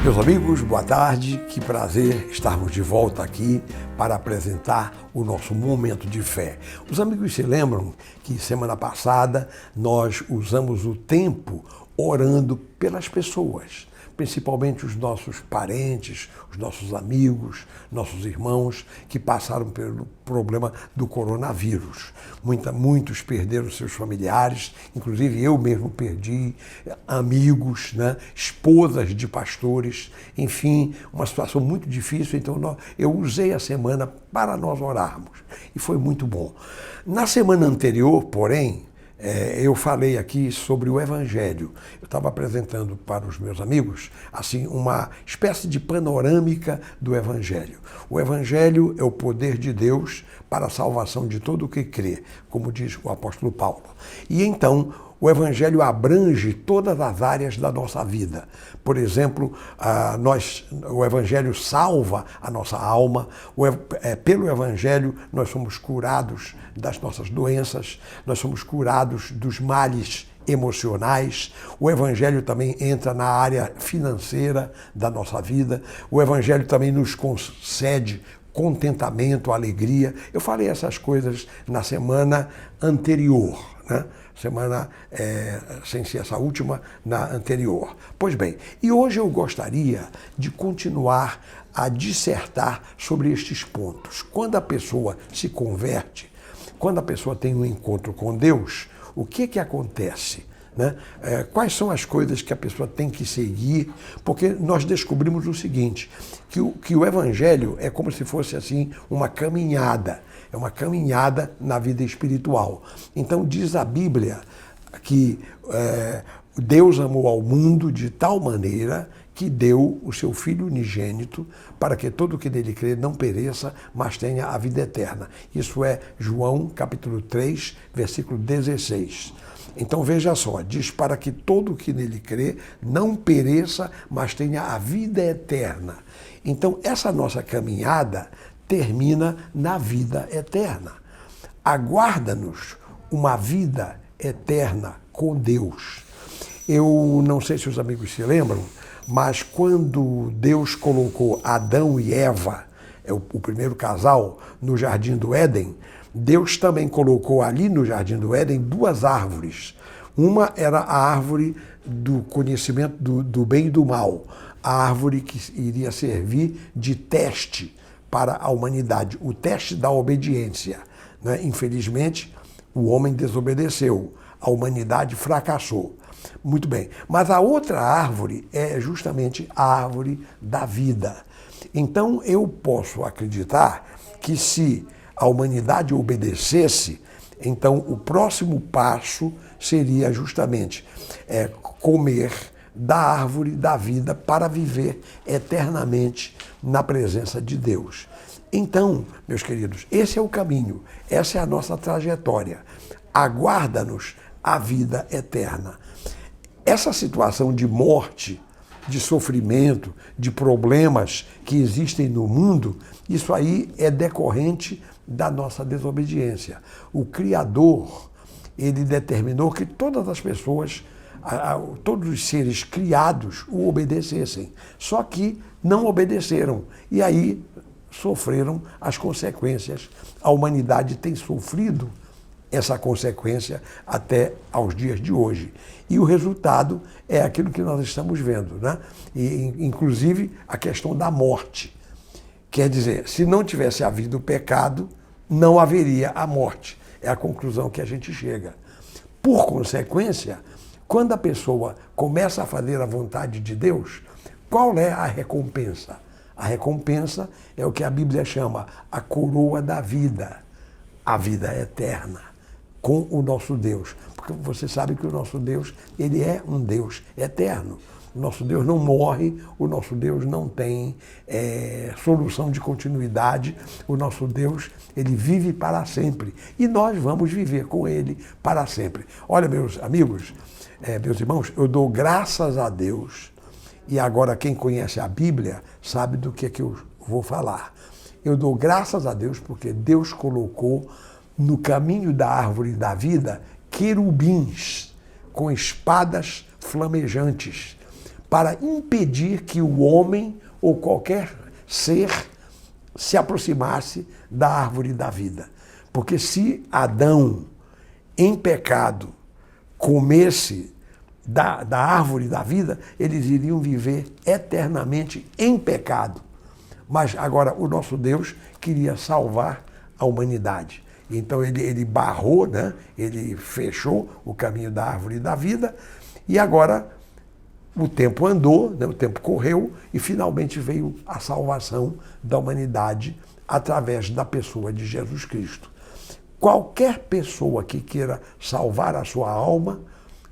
Meus amigos, boa tarde, que prazer estarmos de volta aqui para apresentar o nosso momento de fé. Os amigos se lembram que semana passada nós usamos o tempo orando pelas pessoas, principalmente os nossos parentes, os nossos amigos, nossos irmãos que passaram pelo problema do coronavírus. Muitos perderam seus familiares, inclusive eu mesmo perdi amigos, né, esposas de pastores, enfim, uma situação muito difícil. Então eu usei a semana para nós orarmos e foi muito bom. Na semana anterior, porém, eu falei aqui sobre o Evangelho. Eu estava apresentando para os meus amigos assim uma espécie de panorâmica do Evangelho. O Evangelho é o poder de Deus para a salvação de todo o que crê, como diz o apóstolo Paulo. E então, o Evangelho abrange todas as áreas da nossa vida. Por exemplo, o Evangelho salva a nossa alma. Pelo Evangelho, nós somos curados das nossas doenças, nós somos curados dos males emocionais. O Evangelho também entra na área financeira da nossa vida. O Evangelho também nos concede contentamento, alegria. Eu falei essas coisas na semana anterior, né? Semana sem ser essa última, na anterior. Pois bem, e hoje eu gostaria de continuar a dissertar sobre estes pontos. Quando a pessoa se converte, quando a pessoa tem um encontro com Deus, o que acontece? Né? Quais são as coisas que a pessoa tem que seguir? Porque nós descobrimos o seguinte, que o Evangelho é como se fosse assim uma caminhada, é uma caminhada na vida espiritual. Então diz a Bíblia que Deus amou ao mundo de tal maneira que deu o seu Filho unigênito para que todo o que nele crê não pereça, mas tenha a vida eterna. Isso é João capítulo 3, versículo 16. Então veja só, diz para que todo o que nele crê não pereça, mas tenha a vida eterna. Então essa nossa caminhada termina na vida eterna. Aguarda-nos uma vida eterna com Deus. Eu não sei se os amigos se lembram, mas quando Deus colocou Adão e Eva, o primeiro casal, no Jardim do Éden, Deus também colocou ali no Jardim do Éden duas árvores. Uma era a árvore do conhecimento do bem e do mal, a árvore que iria servir de teste para a humanidade, o teste da obediência, né? Infelizmente, o homem desobedeceu, a humanidade fracassou. Muito bem, mas a outra árvore é justamente a árvore da vida. Então eu posso acreditar que se a humanidade obedecesse, então o próximo passo seria justamente comer da árvore da vida para viver eternamente na presença de Deus. Então, meus queridos, esse é o caminho, essa é a nossa trajetória. Aguarda-nos a vida eterna. Essa situação de morte, de sofrimento, de problemas que existem no mundo, isso aí é decorrente da nossa desobediência. O Criador, ele determinou que todas as pessoas, todos os seres criados o obedecessem, só que não obedeceram e aí sofreram as consequências. A humanidade tem sofrido essa consequência até aos dias de hoje. E o resultado é aquilo que nós estamos vendo, né? E, inclusive a questão da morte. Quer dizer, se não tivesse havido o pecado, não haveria a morte. É a conclusão que a gente chega. Por consequência, quando a pessoa começa a fazer a vontade de Deus, qual é a recompensa? A recompensa é o que a Bíblia chama a coroa da vida, a vida eterna, com o nosso Deus. Porque você sabe que o nosso Deus, ele é um Deus eterno. O nosso Deus não morre, o nosso Deus não tem solução de continuidade. O nosso Deus, ele vive para sempre. E nós vamos viver com ele para sempre. Olha, meus amigos, meus irmãos, eu dou graças a Deus. E agora quem conhece a Bíblia sabe do que eu vou falar. Eu dou graças a Deus porque Deus colocou no caminho da árvore da vida querubins com espadas flamejantes para impedir que o homem ou qualquer ser se aproximasse da árvore da vida. Porque se Adão, em pecado, comesse da árvore da vida, eles iriam viver eternamente em pecado. Mas agora o nosso Deus queria salvar a humanidade. Então ele barrou, né? Ele fechou o caminho da árvore da vida e agora o tempo andou, né? O tempo correu e finalmente veio a salvação da humanidade através da pessoa de Jesus Cristo. Qualquer pessoa que queira salvar a sua alma,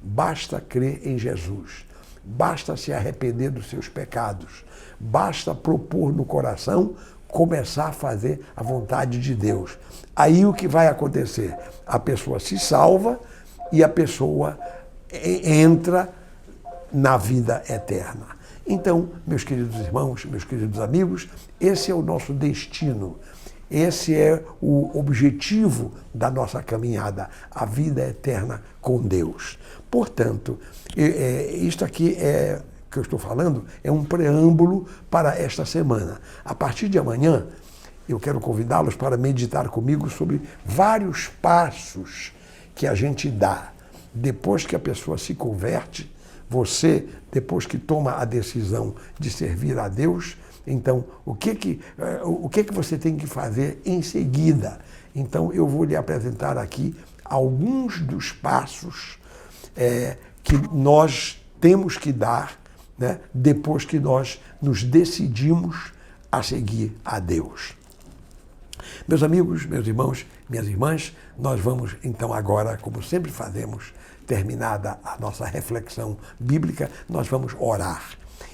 basta crer em Jesus, basta se arrepender dos seus pecados, basta propor no coração começar a fazer a vontade de Deus. Aí o que vai acontecer? A pessoa se salva e a pessoa entra na vida eterna. Então, meus queridos irmãos, meus queridos amigos, esse é o nosso destino. Esse é o objetivo da nossa caminhada, a vida eterna com Deus. Portanto, isto aqui que eu estou falando é um preâmbulo para esta semana. A partir de amanhã, eu quero convidá-los para meditar comigo sobre vários passos que a gente dá depois que a pessoa se converte. Você, depois que toma a decisão de servir a Deus, então, o que você tem que fazer em seguida? Então, eu vou lhe apresentar aqui alguns dos passos que nós temos que dar, né, depois que nós nos decidimos a seguir a Deus. Meus amigos, meus irmãos, minhas irmãs, nós vamos então agora, como sempre fazemos, terminada a nossa reflexão bíblica, nós vamos orar.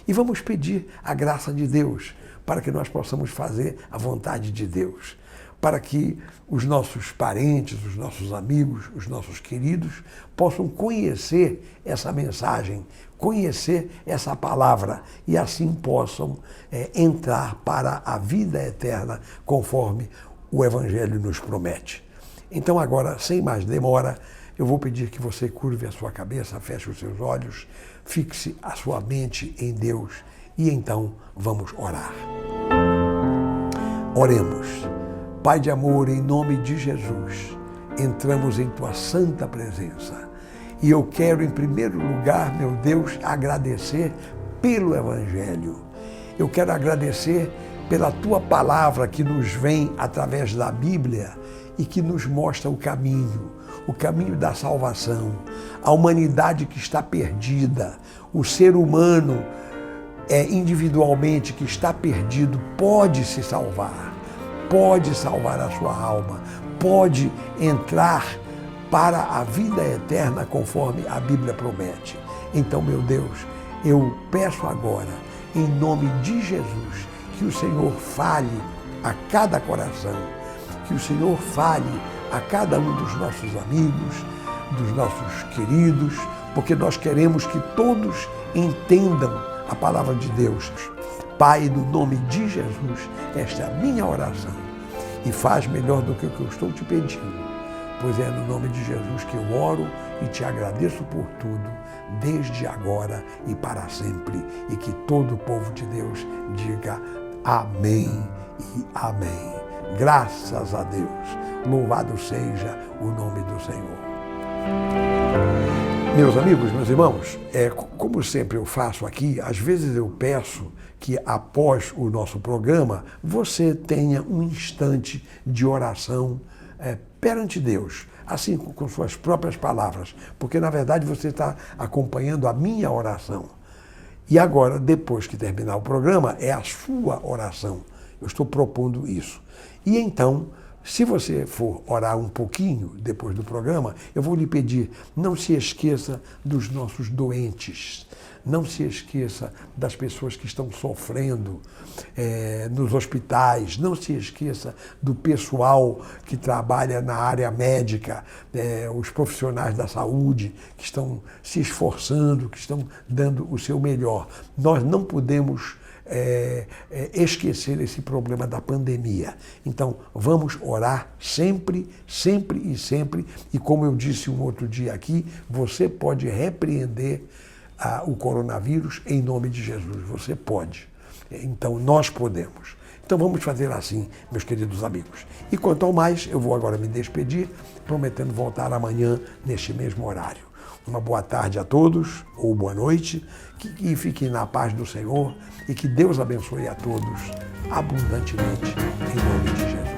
E vamos pedir a graça de Deus para que nós possamos fazer a vontade de Deus, para que os nossos parentes, os nossos amigos, os nossos queridos possam conhecer essa mensagem, conhecer essa palavra e assim possam entrar para a vida eterna conforme o Evangelho nos promete. Então agora, sem mais demora, eu vou pedir que você curve a sua cabeça, feche os seus olhos, fixe a sua mente em Deus e então vamos orar. Oremos. Pai de amor, em nome de Jesus, entramos em tua santa presença e eu quero, em primeiro lugar, meu Deus, agradecer pelo Evangelho. Eu quero agradecer pela tua palavra que nos vem através da Bíblia e que nos mostra o caminho da salvação, a humanidade que está perdida, o ser humano individualmente que está perdido pode se salvar, pode salvar a sua alma, pode entrar para a vida eterna conforme a Bíblia promete. Então, meu Deus, eu peço agora, em nome de Jesus, que o Senhor fale a cada coração, que o Senhor fale a cada um dos nossos amigos, dos nossos queridos, porque nós queremos que todos entendam a palavra de Deus. Pai, no nome de Jesus, esta é a minha oração e faz melhor do que o que eu estou te pedindo, pois é no nome de Jesus que eu oro e te agradeço por tudo, desde agora e para sempre, e que todo o povo de Deus diga amém e amém. Graças a Deus. Louvado seja o nome do Senhor. Meus amigos, meus irmãos, como sempre eu faço aqui, às vezes eu peço que após o nosso programa você tenha um instante de oração perante Deus, assim com suas próprias palavras, porque na verdade você está acompanhando a minha oração. E agora, depois que terminar o programa, é a sua oração. Eu estou propondo isso. E então, se você for orar um pouquinho depois do programa, eu vou lhe pedir, não se esqueça dos nossos doentes, não se esqueça das pessoas que estão sofrendo nos hospitais, não se esqueça do pessoal que trabalha na área médica, os profissionais da saúde que estão se esforçando, que estão dando o seu melhor. Nós não podemos esquecer esse problema da pandemia. Então, vamos orar sempre, sempre e sempre. E como eu disse um outro dia aqui, você pode repreender o coronavírus em nome de Jesus. Você pode. Então, nós podemos. Então vamos fazer assim, meus queridos amigos. E quanto ao mais, eu vou agora me despedir, prometendo voltar amanhã neste mesmo horário. Uma boa tarde a todos, ou boa noite, que fiquem na paz do Senhor e que Deus abençoe a todos abundantemente, em nome de Jesus.